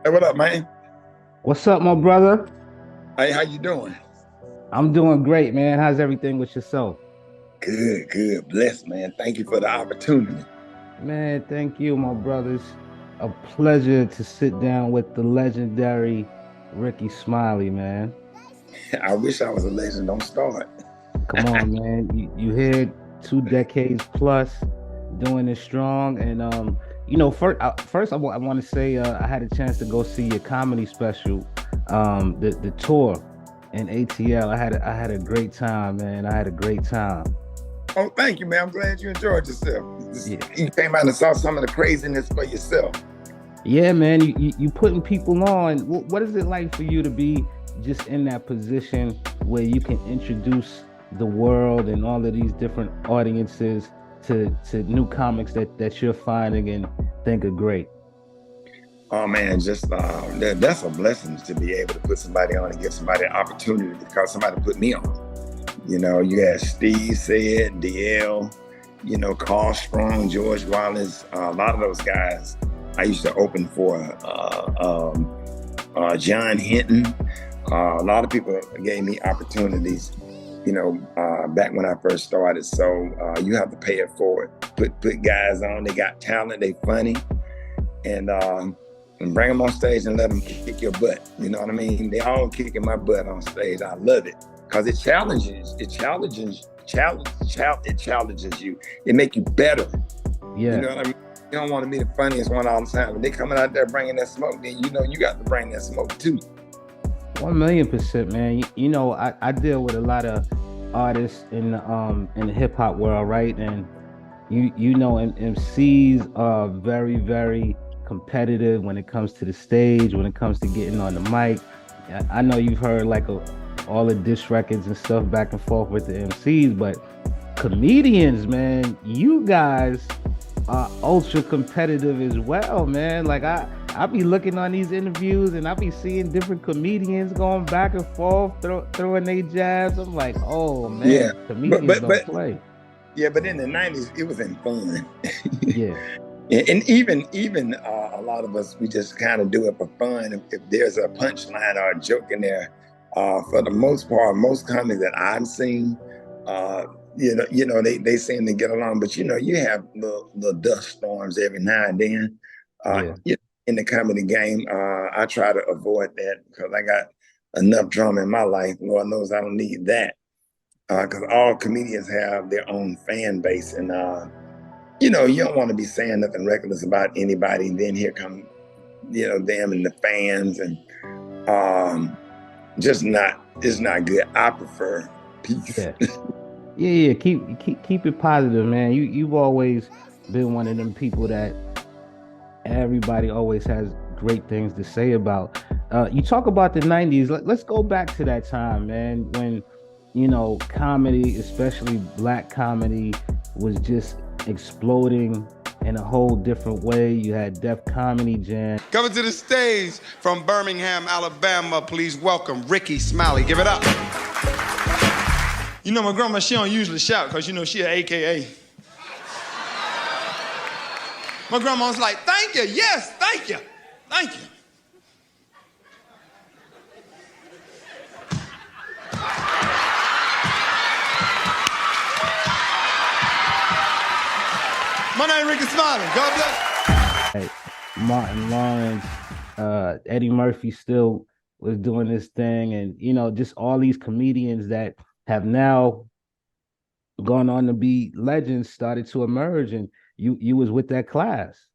Hey, what up, man? What's up, my brother? Hey, how you doing? I'm doing great, man. How's everything with yourself? Good, good. Blessed, man. Thank you for the opportunity. Man, thank you, my brothers. A pleasure to sit down with the legendary Rickey Smiley, man. I wish I was a legend. Don't start. Come on, man. You here 2 decades plus doing it strong. And first I want to say I had a chance to go see your comedy special, the tour in ATL. I had a great time, man. I had a great time. Oh, thank you, man. I'm glad you enjoyed yourself. Yeah. You came out and saw some of the craziness for yourself. Yeah, man, you putting people on. What is it like for you to be just in that position where you can introduce the world and all of these different audiences to new comics that you're finding and think are great? Oh man, just that's a blessing to be able to put somebody on and give somebody an opportunity because somebody put me on. You had Steve said, DL, Carl Strong, George Wallace, a lot of those guys. I used to open for John Hinton. A lot of people gave me opportunities, back when I first started. So you have to pay it forward. Put guys on. They got talent. They funny, and bring them on stage and let them kick your butt. You know what I mean? They all kicking my butt on stage. I love it because it challenges. It challenges you. It make you better. Yeah. You know what I mean? You don't want to be the funniest one all the time. When they coming out there bringing that smoke, then you got to bring that smoke too. 1,000,000%, man. I deal with a lot of artists in the hip hop world, right? And MCs are very, very competitive when it comes to the stage, when it comes to getting on the mic. I know you've heard all the diss records and stuff back and forth with the MCs, but comedians, man, you guys are ultra competitive as well, man. Like I be looking on these interviews and I be seeing different comedians going back and forth, throwing their jabs. I'm like, oh Yeah, man, but comedians but don't but play. yeah, but in the '90s, it was in fun. Yeah, And even a lot of us, we just kind of do it for fun. If there's a punchline or a joke in there, for the most part, most comedies that I've seen, uh, they seem to get along. But you have little dust storms every now and then. yeah, In the comedy game, I try to avoid that because I got enough drama in my life. Lord knows I don't need that because all comedians have their own fan base and. You don't want to be saying nothing reckless about anybody. And then here come, them and the fans, and it's not good. I prefer peace. yeah, yeah. Keep it positive, man. You've always been one of them people that everybody always has great things to say about. You talk about the '90s. Let's go back to that time, man, when comedy, especially black comedy, was just exploding in a whole different way. You had Def Comedy Jam. Coming to the stage from Birmingham, Alabama, please welcome Rickey Smiley. Give it up. My grandma, she don't usually shout because she an AKA. My grandma's like, thank you, yes, thank you, thank you. My name is Rickey Smiley. God bless. Hey, Martin Lawrence, Eddie Murphy still was doing this thing, and just all these comedians that have now gone on to be legends started to emerge, and you was with that class.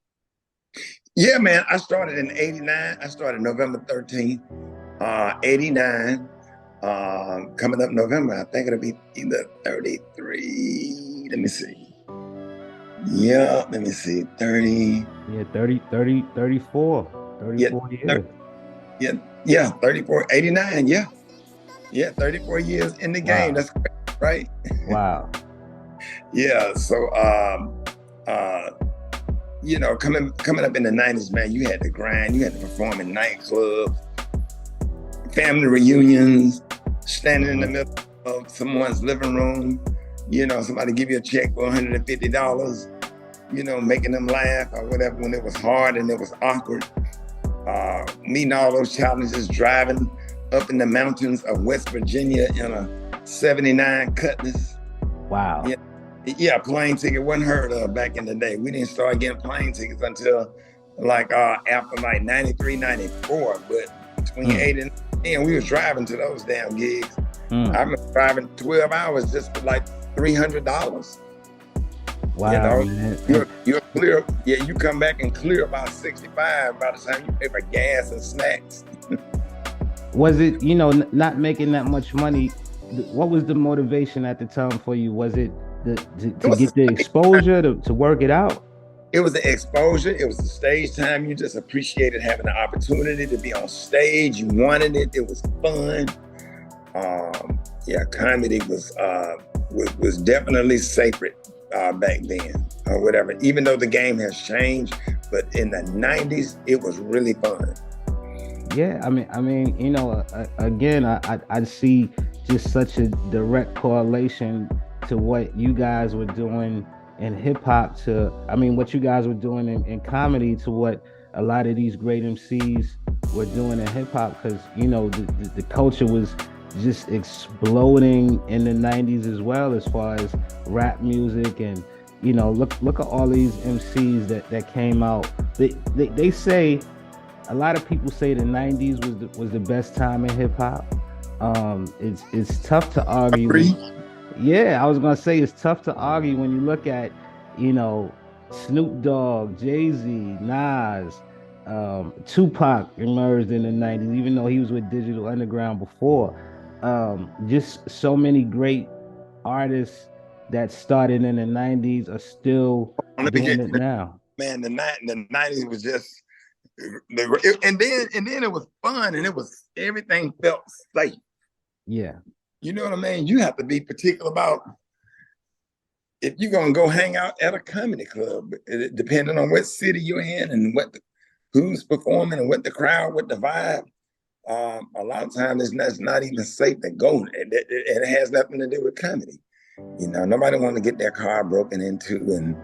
Yeah, man. I started in '89. I started November 13th, '89. Coming up November, I think it'll be either 33. Let me see. Yeah, let me see. 30. Yeah, 34 Yeah, years. yeah, 34, 89. Yeah. Yeah, 34 years in the game. Wow. That's right. Wow. Yeah. So coming up in the '90s, man, you had to grind, you had to perform in nightclubs, family reunions, standing in the middle of someone's living room, somebody give you a check for $150, making them laugh or whatever when it was hard and it was awkward. meeting all those challenges, driving up in the mountains of West Virginia in a 79 Cutlass. Wow. Yeah, plane ticket wasn't heard of back in the day. We didn't start getting plane tickets until like after like 93, 94. But between 8 and 10, we was driving to those damn gigs. I remember driving 12 hours just for like $300. Wow, you know, you're clear. Yeah, you come back and clear about 65 by the time you pay for gas and snacks. Was it, you know, not making that much money? What was the motivation at the time for you? Was it to get the exposure, to work it out? It was the exposure. It was the stage time. You just appreciated having the opportunity to be on stage. You wanted it. It was fun. Yeah, comedy was definitely sacred back then, or whatever. Even though the game has changed, but in the 90s, it was really fun. Yeah, I mean, you know, again, I see just such a direct correlation to what you guys were doing in hip hop what you guys were doing in comedy to what a lot of these great MCs were doing in hip hop, because, you know, the culture was just exploding in the 90s as well, as far as rap music. And, you know, look at all these MCs that came out. They say, a lot of people say the 90s was the best time in hip hop. It's tough to argue. Yeah, I was gonna say it's tough to argue when you look at, you know, Snoop Dogg, Jay-Z, Nas, Tupac emerged in the 90s, even though he was with Digital Underground before. Just so many great artists that started in the 90s are still doing it now. Man, the 90s was just, and then it was fun, and everything felt safe. Yeah. You know what I mean? You have to be particular about if you're gonna go hang out at a comedy club, depending on what city you're in and who's performing and what the crowd, what the vibe. A lot of times it's not even safe to go. It has nothing to do with comedy. You know, nobody wants to get their car broken into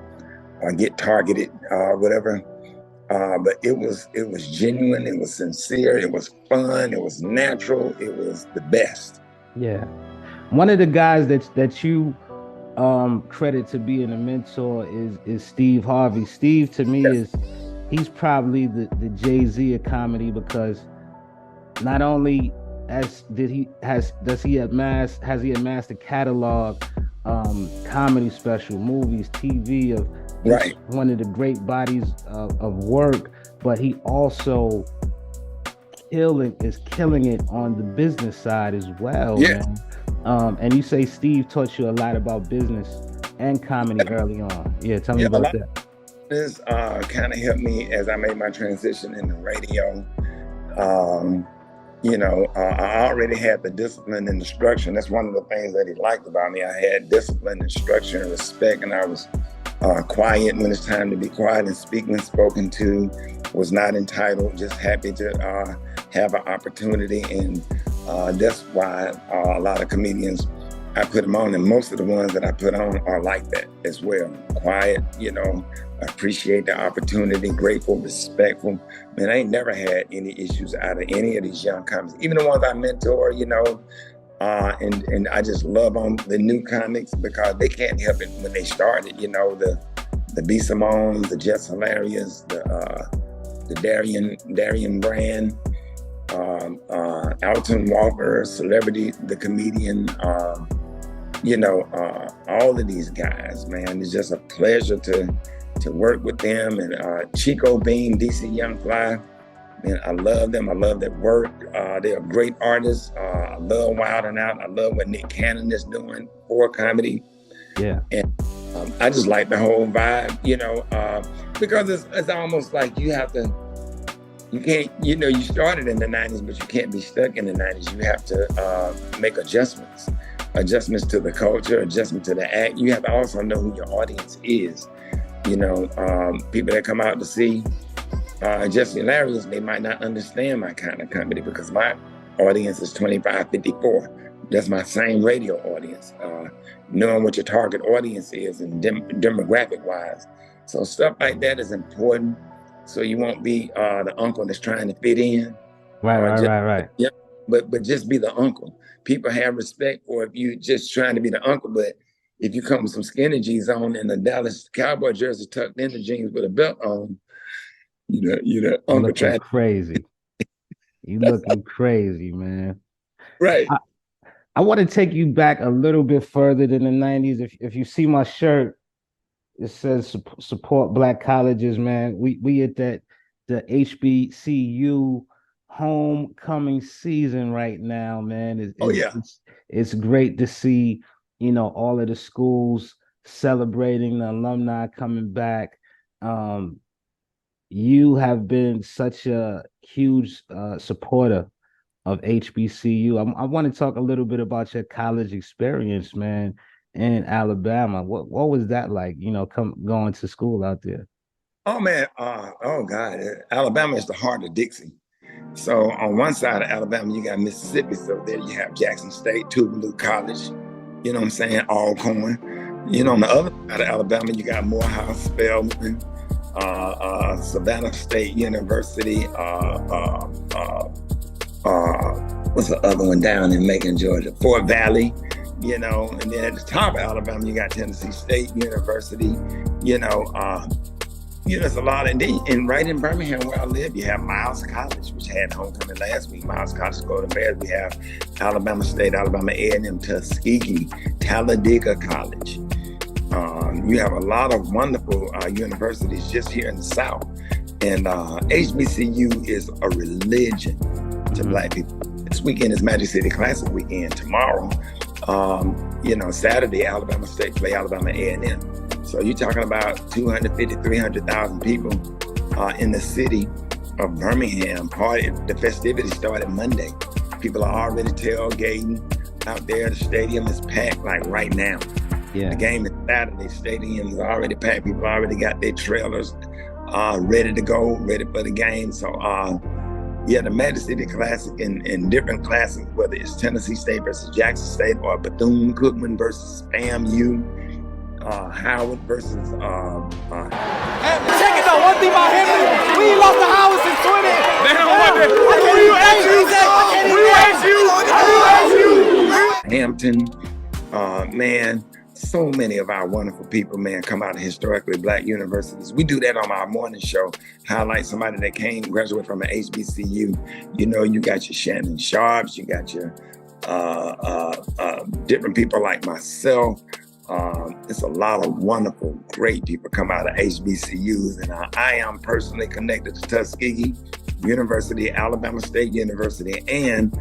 or get targeted or whatever. But it was genuine. It was sincere. It was fun. It was natural. It was the best. Yeah. One of the guys that you credit to being a mentor is Steve Harvey. Steve, to me, he's probably the Jay-Z of comedy, because not only has he amassed a catalog, comedy special, movies, TV of one of the great bodies of work, but he also is killing it on the business side as well. Yeah. Man. And you say Steve taught you a lot about business and comedy early on. Yeah, tell me about that. This kind of helped me as I made my transition into radio. You know, I already had the discipline and the structure. And that's one of the things that he liked about me. I had discipline and structure and respect, and I was quiet when it's time to be quiet and speak when spoken to, was not entitled, just happy to have an opportunity. And that's why a lot of comedians, I put them on, and most of the ones that I put on are like that as well. Quiet, you know, appreciate the opportunity, grateful, respectful. Man, I ain't never had any issues out of any of these young comics, even the ones I mentor, you know. And I just love on the new comics because they can't help it when they started, you know, the B. Simones, the Jets Hilarious, the Darian Brand, Alton Walker, Celebrity, the comedian, you know, all of these guys, man. It's just a pleasure to work with them. And Chico Bean, DC Young Fly, man, I love them. I love their work. They're great artists. I love Wild 'N Out. I love what Nick Cannon is doing for comedy. Yeah. And I just like the whole vibe, you know, because it's almost like you can't, you know, you started in the 90s, but you can't be stuck in the 90s. You have to make adjustments to the culture, adjustment to the act. You have to also know who your audience is. You know, people that come out to see Just Hilarious, they might not understand my kind of comedy because my audience is 25, 54. That's my same radio audience. Knowing what your target audience is and demographic wise. So stuff like that is important so you won't be the uncle that's trying to fit in, Right, or right, just right, right. yeah, but just be the uncle. People have respect for if you just trying to be the uncle, but if you come with some skinny jeans on and a Dallas Cowboy jersey tucked in the jeans with a belt on, you the You uncle looking trying. crazy. You looking crazy, man. Right. I, I want to take you back a little bit further than the 90s. If you see my shirt, it says support black colleges, man. We at that the HBCU homecoming season right now, man. Oh yeah. It's great to see, all of the schools celebrating the alumni coming back. Um, you have been such a huge supporter of HBCU. I want to talk a little bit about your college experience, man, in Alabama. What was that like? Going to school out there. Oh man. Oh God. Alabama is the heart of Dixie. So on one side of Alabama, you got Mississippi. So there you have Jackson State, Tougaloo College. You know what I'm saying? Alcorn. On the other side of Alabama, you got Morehouse, Spelman, Savannah State University. What's the other one down in Macon, Georgia? Fort Valley. And then at the top of Alabama, you got Tennessee State University. There's a lot and right in Birmingham where I live, you have Miles College, which had homecoming last week. Miles College, Golden Bears. We have Alabama State, Alabama A&M, Tuskegee, Talladega College. You have a lot of wonderful universities just here in the South. And HBCU is a religion to Black people. This weekend is Magic City Classic weekend. Tomorrow, Saturday, Alabama State play Alabama A&M. So you're talking about 250, 300,000 people in the city of Birmingham. The festivities started Monday. People are already tailgating out there. The stadium is packed like right now. Yeah. The game is Saturday. Stadium is already packed. People already got their trailers ready to go, ready for the game. So the Magic City Classic and different classics, whether it's Tennessee State versus Jackson State or Bethune-Cookman versus FAMU, Howard versus Check it out. One thing about Henry, we ain't lost to Howard since 20. Hampton, man, so many of our wonderful people, man, come out of historically Black universities. We do that on our morning show, highlight somebody that graduated from an HBCU. You got your Shannon Sharps, you got your different people like myself. It's a lot of wonderful, great people come out of HBCUs, and I am personally connected to Tuskegee University, Alabama State University, and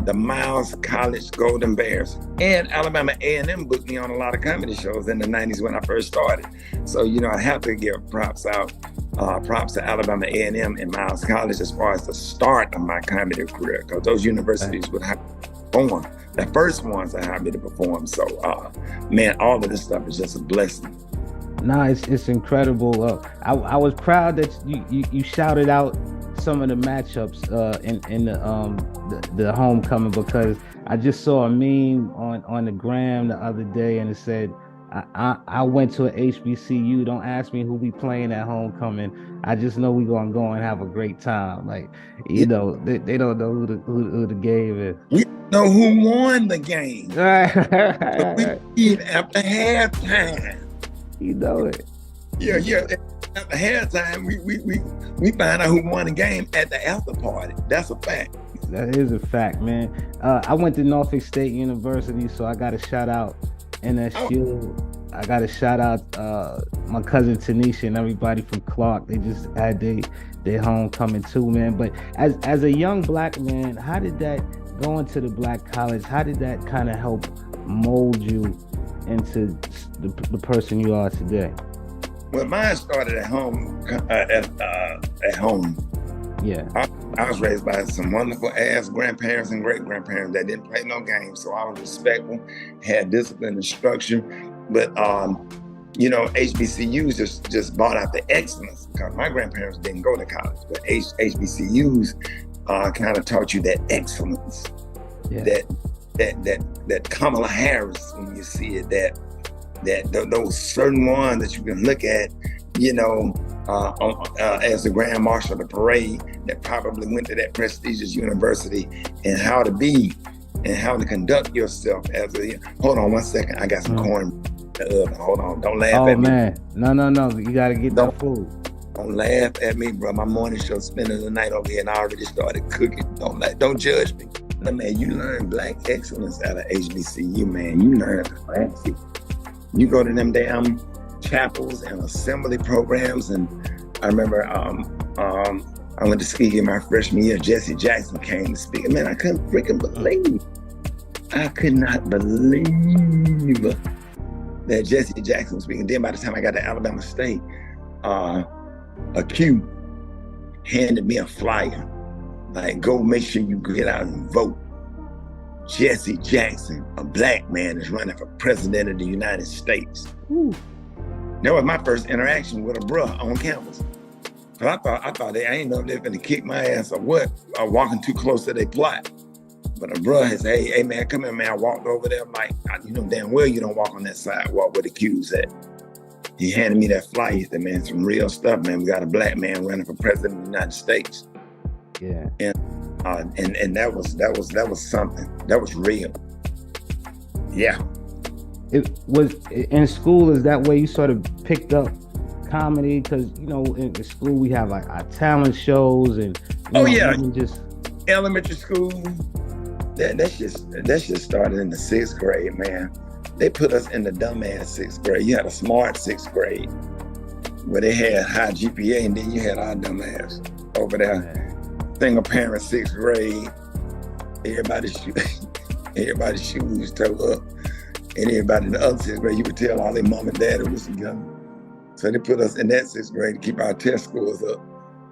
the Miles College Golden Bears. And Alabama A&M booked me on a lot of comedy shows in the 90s when I first started. So, I have to give props to Alabama A&M and Miles College as far as the start of my comedy career, because those universities would have performed. The first ones that hired me to perform. So, man, all of this stuff is just a blessing. No, it's incredible. I was proud that you shouted out some of the matchups in the homecoming, because I just saw a meme on the gram the other day, and it said, I went to an HBCU. Don't ask me who we playing at homecoming. I just know we gonna go and have a great time. Like, they don't know who the game is. We know who won the game. Right. We eat after halftime. You know it. Yeah. After halftime, we find out who won the game at the after party. That's a fact. That is a fact, man. I went to Norfolk State University, so I got to shout out NSU. I got to shout out my cousin Tanisha and everybody from Clark. They just had their homecoming too, man. But as a young Black man, how did that going to the Black college? How did that kind of help mold you into the person you are today? Well, mine started at home. At home. Yeah. I was raised by some wonderful ass grandparents and great grandparents that didn't play no games. So I was respectful, had discipline and structure. But HBCUs just brought out the excellence, because my grandparents didn't go to college, but HBCUs kind of taught you that excellence, that Kamala Harris, when you see it, that those certain ones that you can look at, as the Grand Marshal of the parade that probably went to that prestigious university, and how to be and how to conduct yourself as a. Hold on one second, I got some corn in the oven. Hold on, don't laugh at me. Oh man, no, you gotta get that food. Don't laugh at me, bro. My morning show spending the night over here, and I already started cooking. Don't judge me. Now, man, you learn black excellence out of HBCU, man. You learn classy. You go to them damn chapels and assembly programs, and I remember I went to Tuskegee my freshman year. Jesse Jackson came to speak. Man, I couldn't freaking believe. I could not believe that Jesse Jackson was speaking. Then by the time I got to Alabama State, a Q handed me a flyer. Like, go make sure you get out and vote. Jesse Jackson, a black man, is running for president of the United States. Ooh. That was my first interaction with a bruh on campus. I thought I ain't know if they're gonna kick my ass or what, or walking too close to their plot. But a bruh has said, hey man, come here, man. I walked over there, like, you know damn well you don't walk on that sidewalk where the Q's at. He handed me that flyer. He said, man, some real stuff, man. We got a black man running for president of the United States. Yeah. And that was something. That was real. Yeah. It was in school. Is that way you sort of picked up comedy? Because in school we have like our talent shows and just elementary school. That just started in the 6th grade, man. They put us in the dumbass 6th grade. You had a smart 6th grade where they had high GPA, and then you had our dumbass over there. Man. Single parent 6th grade. Everybody's shoes toe up. And everybody in the other 6th grade, you could tell all their mom and dad was together. So they put us in that 6th grade to keep our test scores up.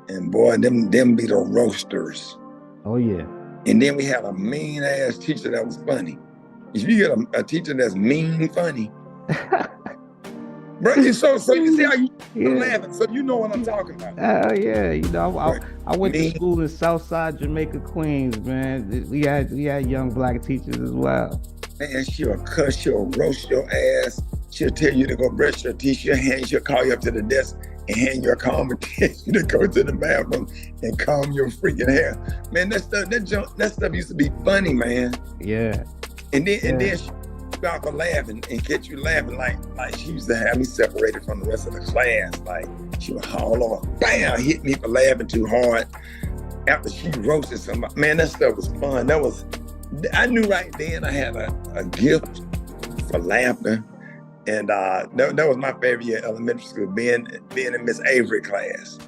And boy, them be the roasters. Oh yeah. And then we had a mean ass teacher that was funny. If you get a teacher that's mean funny, bro, so you see how you laughing, so you know what I'm talking about. Yeah, I went to school in Southside Jamaica, Queens, man. We had young black teachers as well. Man, she'll cuss, she'll roast your ass. She'll tell you to go brush your teeth. She'll call you up to the desk and hand you a comb and tell you to go to the bathroom and comb your freaking hair. Man, that stuff used to be funny, man. Yeah. And then she got to laughing and catch you laughing like she used to have me separated from the rest of the class. Like she would haul over, bam, hit me for laughing too hard after she roasted somebody. Man, that stuff was fun. I knew right then I had a gift for laughter. And that was my favorite year at elementary school, being in Miss Avery class.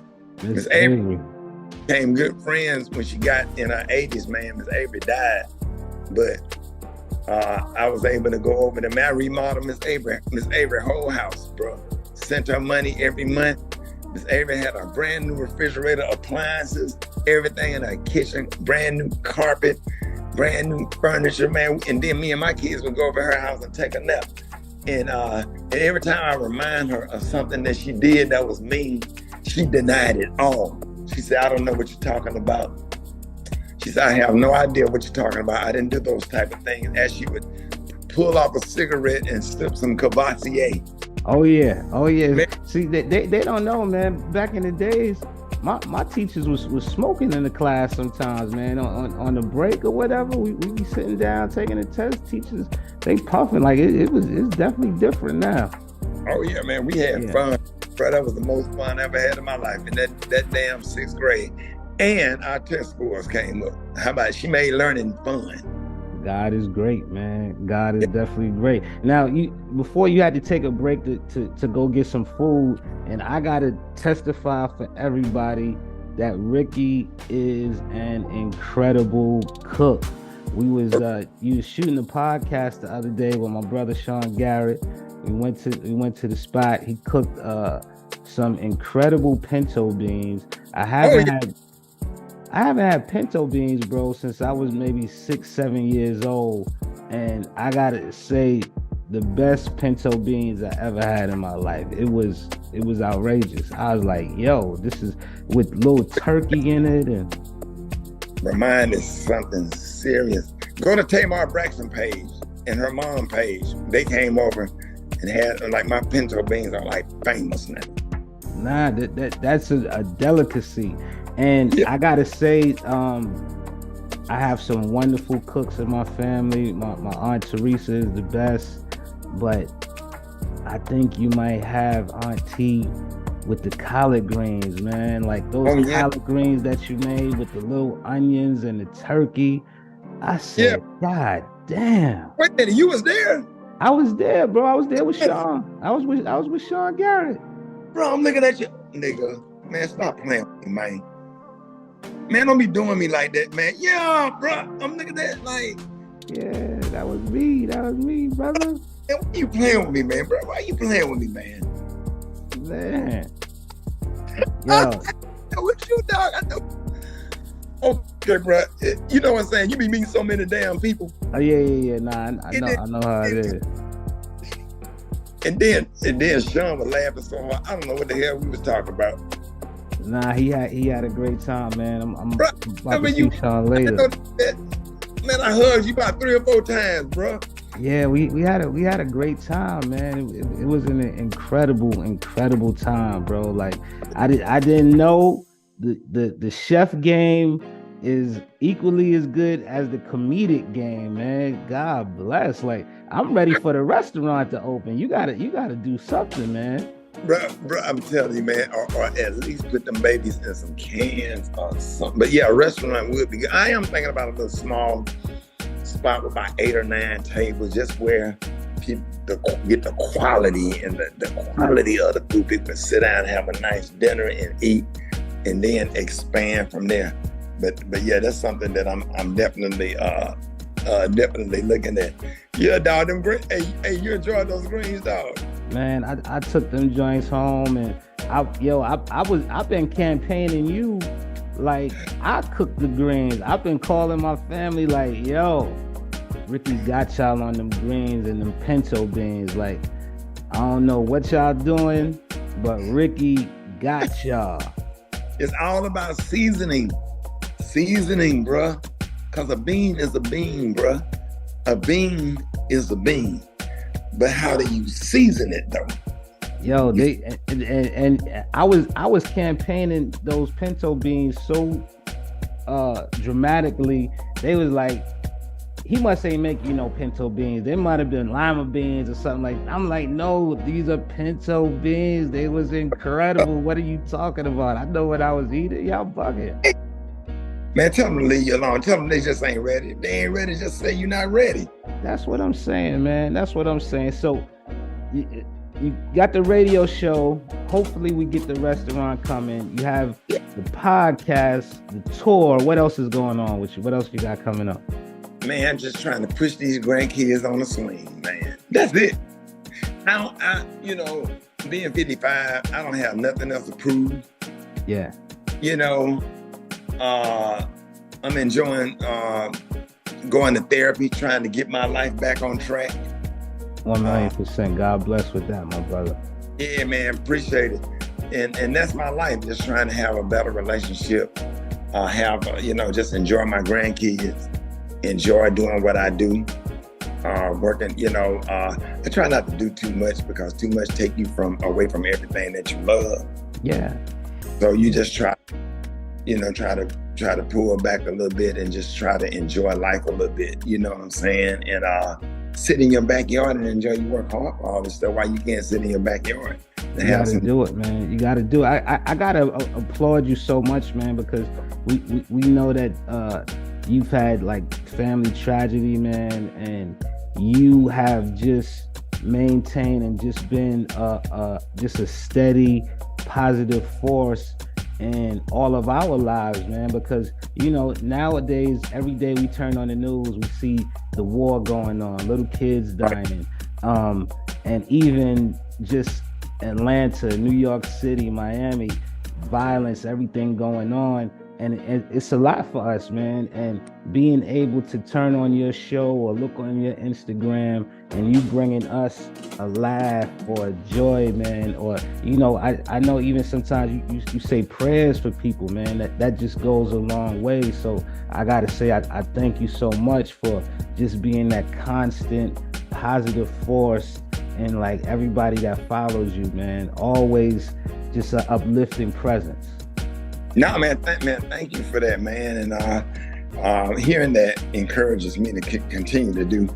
Miss Avery became good friends when she got in her 80s, man. Miss Avery died. But I was able to go over there. I remodeled Miss Avery whole house, bro. Sent her money every month. Miss Avery had a brand new refrigerator, appliances, everything in her kitchen, brand new carpet, brand new furniture, man. And then me and my kids would go over her house and take a nap. And every time I remind her of something that she did that was mean, she denied it all. She said, I don't know what you're talking about. She said, I have no idea what you're talking about. I didn't do those type of things. As she would pull off a cigarette and sip some Cavassier. Oh yeah. Man. See, they don't know, man. Back in the days, my teachers was smoking in the class sometimes, man. On the break or whatever, we be sitting down taking a test. Teachers, they puffing like it's definitely different now. Oh yeah, man. We had fun. Bro, that was the most fun I ever had in my life in that damn 6th grade. And our test scores came up. How about she made learning fun? God is great, man. God is definitely great. Now, before you had to take a break to go get some food, and I gotta testify for everybody that Rickey is an incredible cook. You was shooting the podcast the other day with my brother Sean Garrett. We went to the spot. He cooked some incredible pinto beans. I haven't had pinto beans, bro, since I was maybe 6-7 years old. And I gotta say, the best pinto beans I ever had in my life. It was outrageous. I was like, yo, this is with little turkey in it. And mine is something serious. Go to Tamar Braxton page and her mom page. They came over and had, like, my pinto beans are like famous now. Nah, that's a delicacy. And Yeah. I gotta say, I have some wonderful cooks in my family. My Aunt Teresa is the best, but I think you might have Aunt T with the collard greens, man. Like those Oh yeah, collard greens that you made with the little onions and the turkey. I yeah. said, God damn. Wait a minute, you was there, I was there, bro. I was there with Sean. I was with Sean Garrett. bro. I'm looking at you, nigga. Man, stop playing with me, man. Man, don't be doing me like that, man. Yeah, bro. I'm looking at that like, Yeah, that was me. That was me, brother. man, why you playing with me, man, bro? Why you playing with me, man? Man. I Yo, know what you, dog. I know. Okay, bro. You know what I'm saying? You be meeting so many damn people, oh yeah. Nah, I know how it is. and then Sean was laughing so hard. I don't know what the hell we was talking about. Nah, he had a great time, man. I'm Bro, about I mean, to see Sean I know later. that, man, I hugged you about 3 or 4 times, bro. Yeah, we had a great time, man. It was an incredible time, bro. Like I didn't know the chef game is equally as good as the comedic game, man. God bless. Like I'm ready for the restaurant to open. You gotta do something, man. Bro, I'm telling you, man, or at least put them babies in some cans or something. But yeah, a restaurant would be good. I am thinking about a little small spot with about 8 or 9 tables, just where people get the quality and the quality of the food. People can sit down and have a nice dinner and eat, and then expand from there. But yeah, that's something that I'm definitely looking at. Yeah, dog, them green. Hey, you enjoyed those greens, dog? Man, I took them joints home, and I've been campaigning you. Like I cook the greens. I've been calling my family like, yo, Ricky got y'all on them greens and them pinto beans. Like, I don't know what y'all doing, but Ricky got y'all. It's all about seasoning, bruh. Cause a bean is a bean, bruh. A bean is a bean. But how do you season it though? Yo, they and I was campaigning those pinto beans so dramatically. They was like, he must say make pinto beans. They might have been lima beans or something like. I'm like, no, these are pinto beans. They was incredible. What are you talking about? I know what I was eating. Y'all bugging. Man, tell them to leave you alone. Tell them they just ain't ready. If they ain't ready, just say you're not ready. That's what I'm saying, man. That's what I'm saying. So you got the radio show. Hopefully we get the restaurant coming. You have the podcast, the tour. What else is going on with you? What else you got coming up? Man, I'm just trying to push these grandkids on the swing, man. That's it. Being 55, I don't have nothing else to prove. Yeah. I'm enjoying going to therapy, trying to get my life back on track. 1,000,000%. God bless with that, my brother. Yeah, man, appreciate it. And that's my life, just trying to have a better relationship, just enjoy my grandkids, enjoy doing what I do, working, I try not to do too much because too much take you away from everything that you love. Yeah. So you just try to pull back a little bit and just try to enjoy life a little bit, you know what I'm saying? And sit in your backyard and enjoy your work hard for all this stuff. Why you can't sit in your backyard? You gotta do it, man. You gotta do it. I gotta applaud you so much, man, because we know that you've had like family tragedy, man, and you have just maintained and just been just a steady, positive force in all of our lives, man, because nowadays every day we turn on the news, we see the war going on, little kids dying, and even just Atlanta, New York City, Miami, violence, everything going on, and it's a lot for us, man. And being able to turn on your show or look on your Instagram and you bringing us a laugh or a joy, man, or I know even sometimes you say prayers for people, man, that just goes a long way. So I gotta say I thank you so much for just being that constant positive force and like everybody that follows you, man, always just an uplifting presence. No, man, thank you for that, man. And hearing that encourages me to continue to do,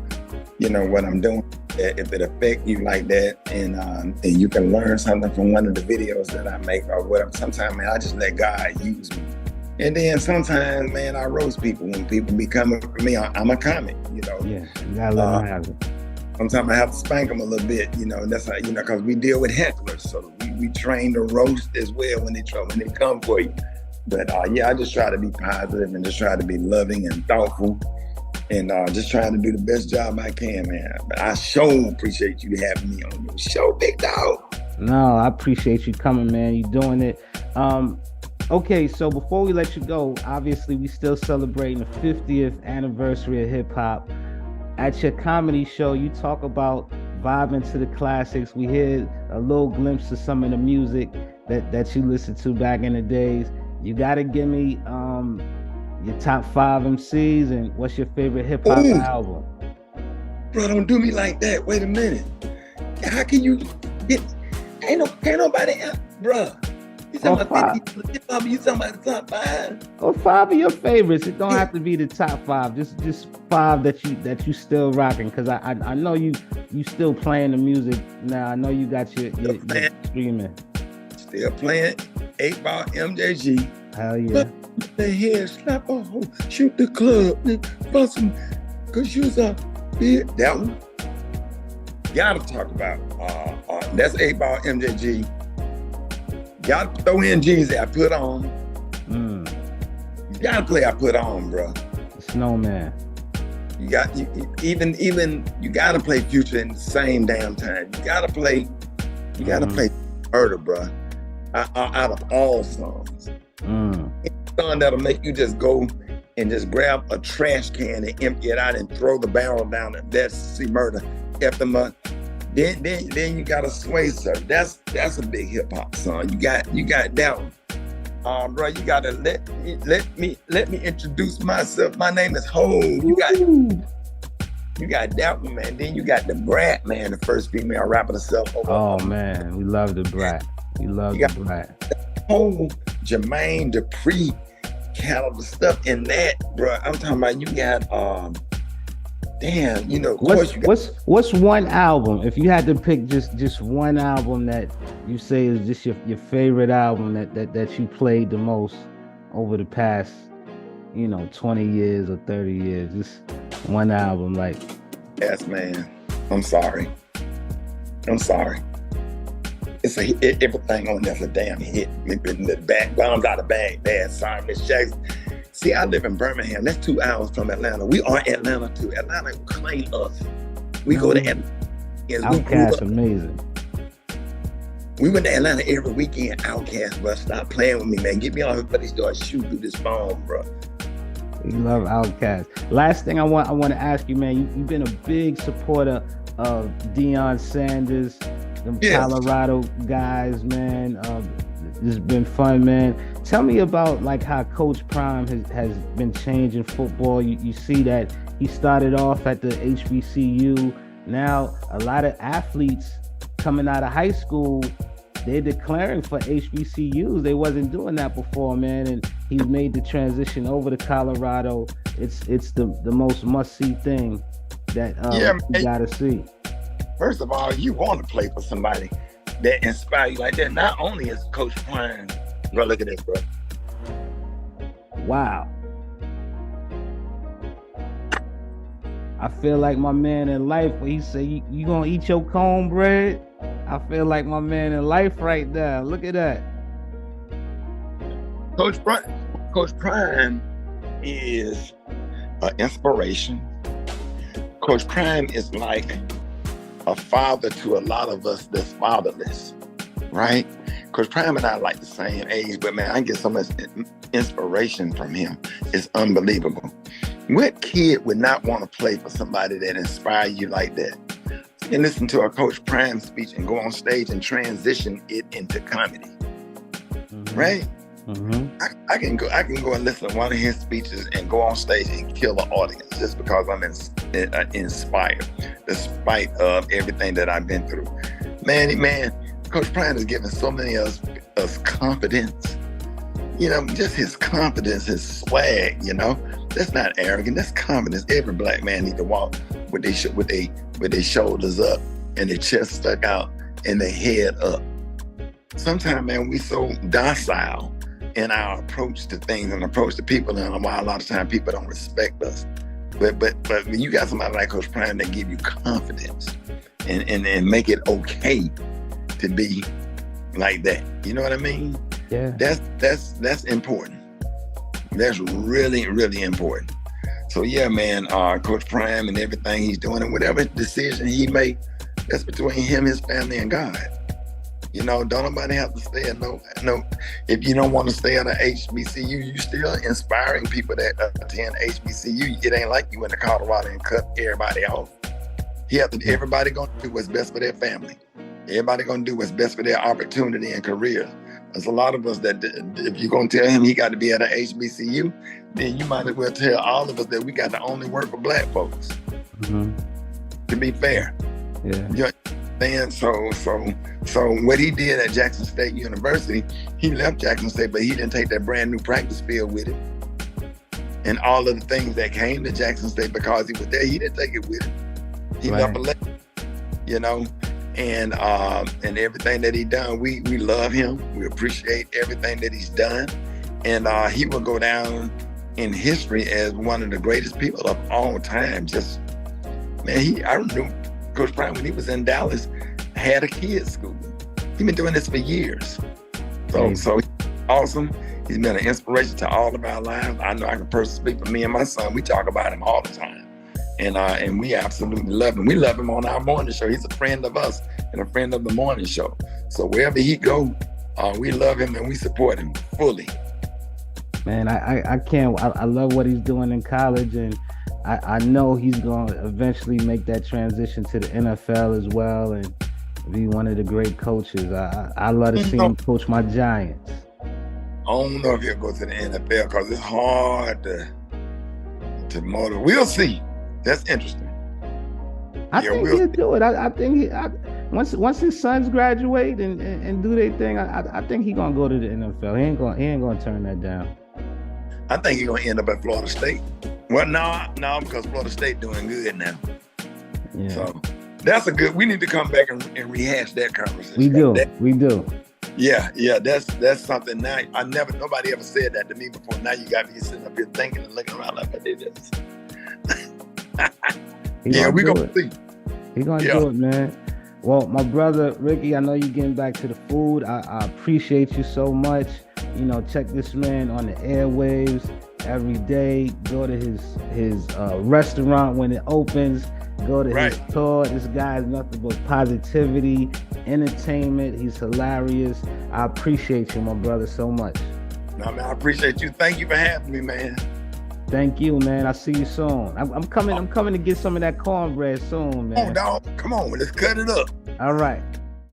what I'm doing. If it affects you like that, and you can learn something from one of the videos that I make or whatever. Sometimes, man, I just let God use me. And then sometimes, man, I roast people when people be coming for me. I'm a comic, Yeah, you gotta let them have it. Sometimes I have to spank them a little bit, and that's how, because we deal with hecklers, so we train to roast as well when they come for you. But I just try to be positive and just try to be loving and thoughtful, and just trying to do the best job I can, man. But I sure appreciate you having me on your show, big dog. No, I appreciate you coming, man. You doing it. Okay, so before we let you go, obviously we still celebrating the 50th anniversary of hip hop. At your comedy show, you talk about vibing to the classics. We hear a little glimpse of some of the music that you listened to back in the days. You gotta give me your top 5 MCs and what's your favorite hip hop album? Bro, don't do me like that. Wait a minute. How can you get? Ain't nobody else, bro. You talking about 50 hip hop? You talking about the top 5? Or 5 of your favorites. It don't have to be the top 5. Just 5 that you still rocking. Cause I know you still playing the music now. I know you got your streaming. Still playing 8-Ball MJG. Hell yeah. The head slap a hole, shoot the club, bust him, cause you's a big. That one. Gotta talk about. That's 8-Ball MJG. Gotta throw in G's I put on. You gotta play I put on, bro. Snowman. You got even you gotta play Future in the same damn time. You gotta play Murder, bro. Out of all songs. Song that'll make you just go and just grab a trash can and empty it out and throw the barrel down it. That's See Murder. After month. Then you got a Sway Sir. That's a big hip hop song. You got that one. Bro, you gotta let me introduce myself. My name is Ho. You got that one, man. Then you got the Brat, man, the first female rapper to sell over. Oh man, we love the Brat. We love the Brat. Whole Jermaine Dupri caliber stuff in that, bro. I'm talking about you got what's one album, if you had to pick just one album that you say is just your favorite album that you played the most over the past 20 years or 30 years, just one album? Like, yes, man, I'm sorry it's everything on there's a damn hit. The back bombs out of Baghdad. Sorry, Miss Jackson. See, I live in Birmingham. That's 2 hours from Atlanta. We are Atlanta too. Atlanta claim us. We go to Atlanta. Outkast, amazing. We went to Atlanta every weekend. Outkast, bro. Stop playing with me, man. Get me off here, but they start shooting through this phone, bro. We love Outkast. Last thing I want to ask you, man. You've been a big supporter of Deion Sanders, them Colorado guys, man. It's been fun, man. Tell me about like how Coach Prime has been changing football. You see that he started off at the HBCU. Now a lot of athletes coming out of high school, they're declaring for HBCUs. They wasn't doing that before, man. And he's made the transition over to Colorado. It's the most must-see thing that you gotta see. First of all, you want to play for somebody that inspire you like that. Not only is Coach Prime, bro, look at this, bro. Wow. I feel like my man in life when he say you gonna eat your cornbread. I feel like my man in life right now. Look at that. Coach Prime is an inspiration. Coach Prime is like a father to a lot of us that's fatherless, right? Coach Prime and I like the same age, but man, I get so much inspiration from him. It's unbelievable. What kid would not want to play for somebody that inspires you like that? And listen to a Coach Prime speech and go on stage and transition it into comedy, right? I can go and listen to one of his speeches and go on stage and kill the audience just because I'm inspired, despite of everything that I've been through. Man, Coach Prime has given so many of us us confidence. You know, just his confidence, his swag. You know, that's not arrogant. That's confidence. Every black man need to walk with their shoulders up and their chest stuck out and their head up. Sometimes, man, we so docile in our approach to things and approach to people, and why a lot of times people don't respect us. But when you got somebody like Coach Prime that give you confidence and make it okay to be like that, you know what I mean? Yeah. That's important. That's really, really important. So yeah, man, Coach Prime and everything he's doing, and whatever decision he make, that's between him, his family, and God. You know, don't nobody have to stay at no. If you don't want to stay at a HBCU, you still inspiring people that attend HBCU. It ain't like you went to Colorado and cut everybody off. Everybody gonna do what's best for their family. Everybody gonna do what's best for their opportunity and career. There's a lot of us that if you're gonna tell him he got to be at a HBCU, then you might as well tell all of us that we got to only work for black folks. Mm-hmm. To be fair. Yeah. You know, so what he did at Jackson State University, he left Jackson State, but he didn't take that brand new practice field with him. And all of the things that came to Jackson State because he was there, he didn't take it with him. He left a lesson, you know, and everything that he done, we love him. We appreciate everything that he's done. And he will go down in history as one of the greatest people of all time. Just, man, I knew Coach Prime when he was in Dallas, had a kids school. He's been doing this for years. So he's awesome. He's been an inspiration to all of our lives. I know I can personally speak for me and my son. We talk about him all the time. And we absolutely love him. We love him on our morning show. He's a friend of us and a friend of the morning show. So wherever he go, we love him and we support him fully. Man, I love what he's doing in college, and I know he's going to eventually make that transition to the NFL as well and be one of the great coaches. I love to see him coach my Giants. I don't know if he'll go to the NFL because it's hard to motivate. We'll see. That's interesting. I think he'll do it. I think once his sons graduate and do their thing, I think he's going to go to the NFL. He ain't going to turn that down. I think he's going to end up at Florida State. Well, no, because Florida State doing good now. Yeah. So that's we need to come back and rehash that conversation. We do. Yeah, that's something now. Nobody ever said that to me before. Now you got me sitting up here thinking and looking around like I did this. Yeah, we're going to see. He's going to do it, man. Well, my brother, Rickey, I know you're getting back to the food. I appreciate you so much. You know, check this man on the airwaves every day. Go to his restaurant when it opens. Go to his tour. This guy is nothing but positivity, entertainment. He's hilarious. I appreciate you, my brother, so much. No, man, I appreciate you. Thank you for having me, man. Thank you, man. I'll see you soon. I'm coming to get some of that cornbread soon, man. Oh, dog. Come on. Let's cut it up. All right.